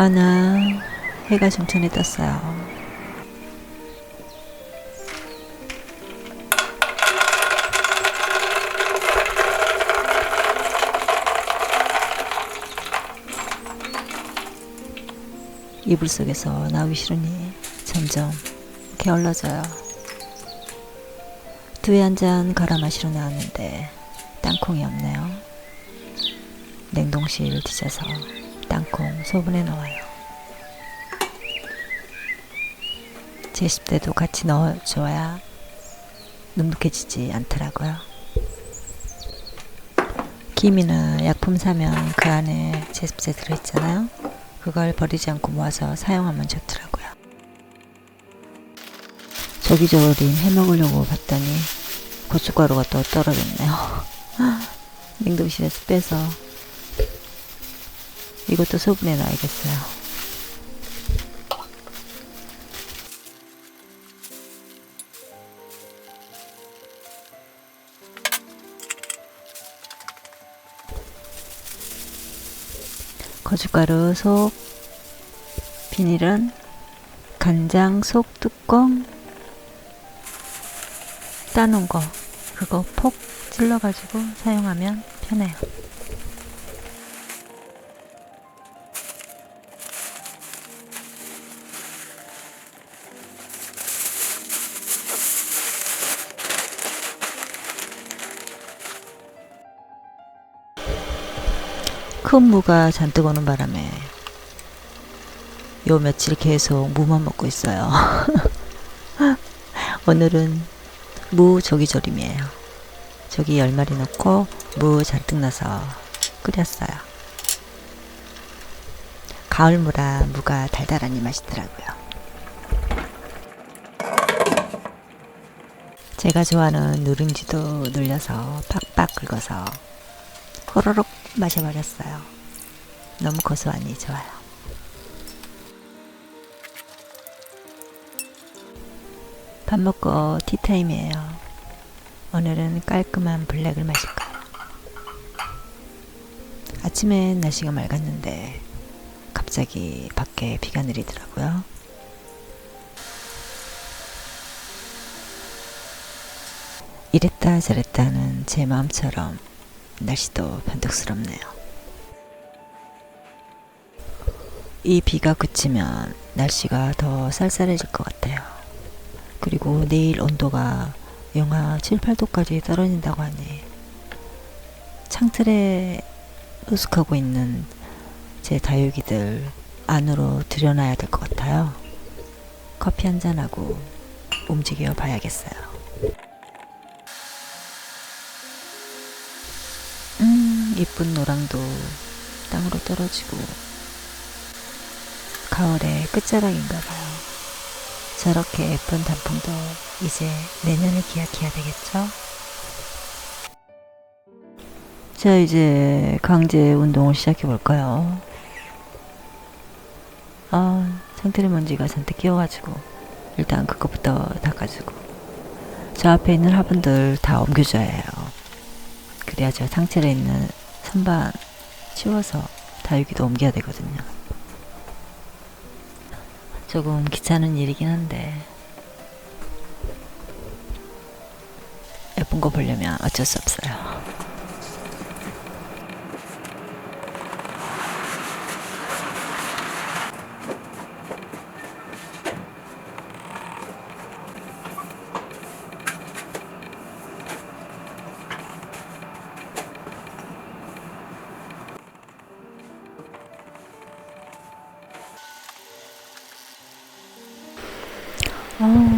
어느 해가 중천에 떴어요. 이불 속에서 나오기 싫으니 점점 게을러져요. 두에 한 잔 갈아 마시러 나왔는데 땅콩이 없네요. 냉동실 뒤져서 땅콩 소분해 넣어요. 제습대도 같이 넣어줘야 눅눅해지지 않더라고요. 김이나 약품 사면 그 안에 제습제 들어있잖아요. 그걸 버리지 않고 모아서 사용하면 좋더라고요. 조기조림 해먹으려고 봤더니 고춧가루가 또 떨어졌네요. 냉동실에서 빼서 이것도 소분해 놔야겠어요. 고춧가루 속, 비닐은 간장 속 뚜껑 따놓은 거, 그거 폭 찔러가지고 사용하면 편해요. 큰 무가 잔뜩 오는 바람에 요 며칠 계속 무만 먹고 있어요. 오늘은 무 조기조림이에요. 조기 10마리 넣고 무 잔뜩 넣어서 끓였어요. 가을무라 무가 달달하니 맛있더라고요. 제가 좋아하는 누룽지도 눌려서 팍팍 긁어서 호로록 마셔버렸어요. 너무 고소하니 좋아요. 밥 먹고 티타임이에요. 오늘은 깔끔한 블랙을 마실 거예요. 아침엔 날씨가 맑았는데 갑자기 밖에 비가 내리더라고요. 이랬다 저랬다 하는 제 마음처럼 날씨도 변덕스럽네요. 이 비가 그치면 날씨가 더 쌀쌀해질 것 같아요. 그리고 내일 온도가 영하 7, 8도까지 떨어진다고 하니 창틀에 으슥하고 있는 제 다육이들 안으로 들여놔야 될 것 같아요. 커피 한잔하고 움직여 봐야겠어요. 이쁜 노랑도 땅으로 떨어지고 가을의 끝자락인가봐요. 저렇게 예쁜 단풍도 이제 내년을 기약해야 되겠죠? 자, 이제 강제 운동을 시작해 볼까요? 창틀에 먼지가 잔뜩 끼어가지고 일단 그것부터 닦아주고 저 앞에 있는 화분들 다 옮겨줘야 해요. 그래야 저 상체에 있는 선반 치워서 다육이도 옮겨야 되거든요. 조금 귀찮은 일이긴 한데 예쁜 거 보려면 어쩔 수 없어요.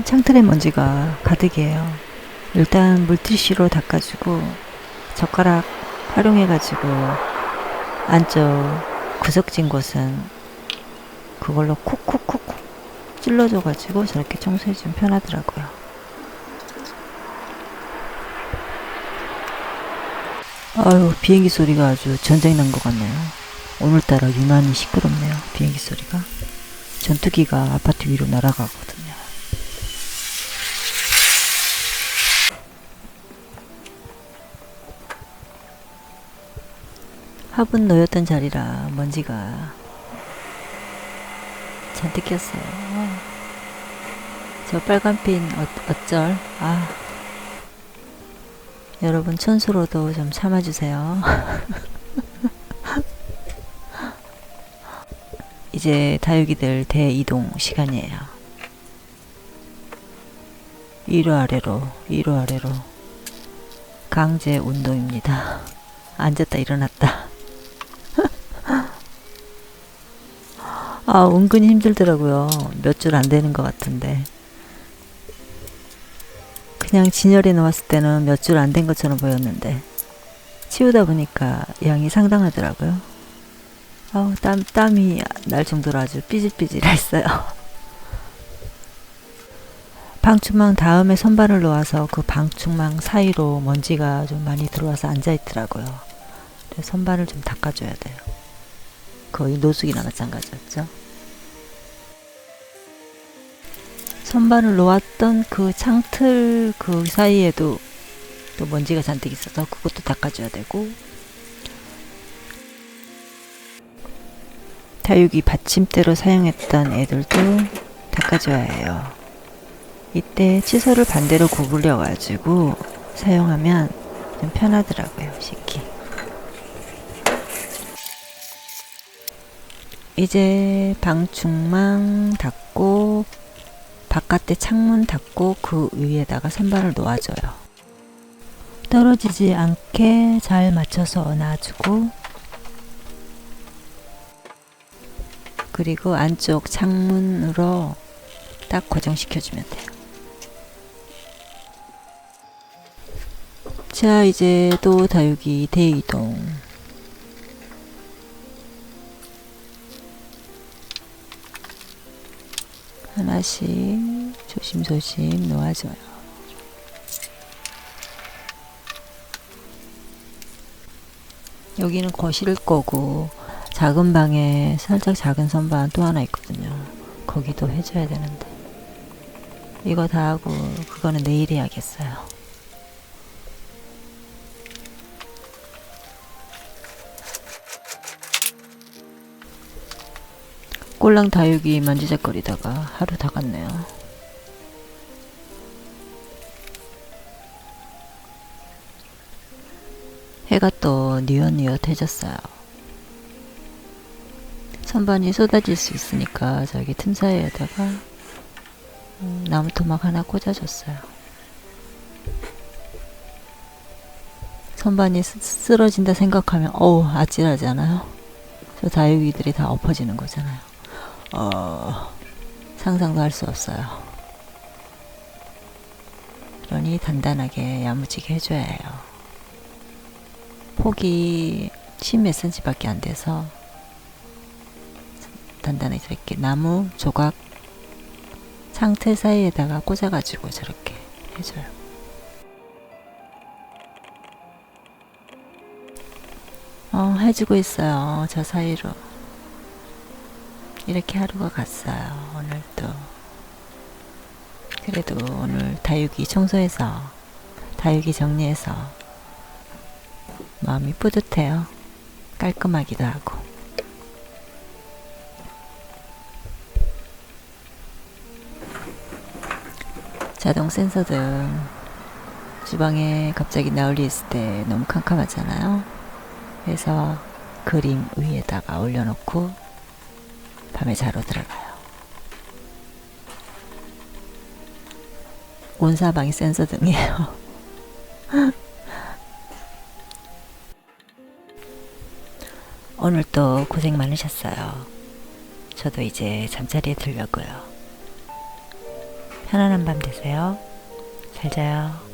창틀에 먼지가 가득이에요. 일단 물티슈로 닦아주고 젓가락 활용해가지고 안쪽 구석진 곳은 그걸로 콕콕콕 찔러줘가지고 저렇게 청소해주면 편하더라고요. 아유, 비행기 소리가 아주 전쟁 난 것 같네요. 오늘따라 유난히 시끄럽네요. 비행기 소리가. 전투기가 아파트 위로 날아가거든요. 화분 놓였던 자리라 먼지가 잔뜩 꼈어요. 저 빨간핀 어쩔. 여러분 촌수로도 좀 참아주세요. 이제 다육이들 대이동 시간이에요. 위로 아래로 위로 아래로 강제 운동입니다. 앉았다 일어났다. 은근히 힘들더라고요. 몇 줄 안 되는 것 같은데. 그냥 진열해 놓았을 때는 몇 줄 안 된 것처럼 보였는데 치우다 보니까 양이 상당하더라고요. 땀이 날 정도로 아주 삐질삐질했어요. 방충망 다음에 선반을 놓아서 그 방충망 사이로 먼지가 좀 많이 들어와서 앉아있더라고요. 그래서 선반을 좀 닦아줘야 돼요. 거의 노숙이나 마찬가지였죠. 선반을 놓았던 그 창틀 그 사이에도 또 먼지가 잔뜩 있어서 그것도 닦아줘야 되고, 다육이 받침대로 사용했던 애들도 닦아줘야 해요. 이때 치솔을 반대로 구부려 가지고 사용하면 좀 편하더라고요. 씻기. 이제 방충망 닫고 바깥에 창문 닫고 그 위에다가 선반을 놓아줘요. 떨어지지 않게 잘 맞춰서 놔주고, 그리고 안쪽 창문으로 딱 고정시켜주면 돼요. 자, 이제 또 다육이 대이동. 하나씩 조심조심 놓아줘요. 여기는 거실일 거고, 작은 방에 살짝 작은 선반 또 하나 있거든요. 거기도 해줘야 되는데, 이거 다 하고 그거는 내일 해야겠어요. 꼴랑 다육이 만지작거리다가 하루 다 갔네요. 해가 또 뉘엿뉘엿해졌어요. 선반이 쏟아질 수 있으니까 저기 틈 사이에다가 나무 토막 하나 꽂아줬어요. 선반이 쓰러진다 생각하면 아찔하잖아요. 저 다육이들이 다 엎어지는 거잖아요. 상상도 할 수 없어요. 그러니 단단하게 야무지게 해줘야 해요. 폭이 10몇 cm 밖에 안 돼서 단단하게 이렇게 나무 조각 창틀 사이에다가 꽂아가지고 저렇게 해줘요. 해주고 있어요. 저 사이로. 이렇게 하루가 갔어요. 오늘도. 그래도 오늘 다육이 청소해서, 다육이 정리해서 마음이 뿌듯해요. 깔끔하기도 하고. 자동 센서등 주방에 갑자기 나올리 있을 때 너무 캄캄하잖아요. 그래서 그림 위에다가 올려놓고 밤에 자러 들어가요. 온 사방이 센서등이에요. 오늘 또 고생 많으셨어요. 저도 이제 잠자리에 들려고요. 편안한 밤 되세요. 잘 자요.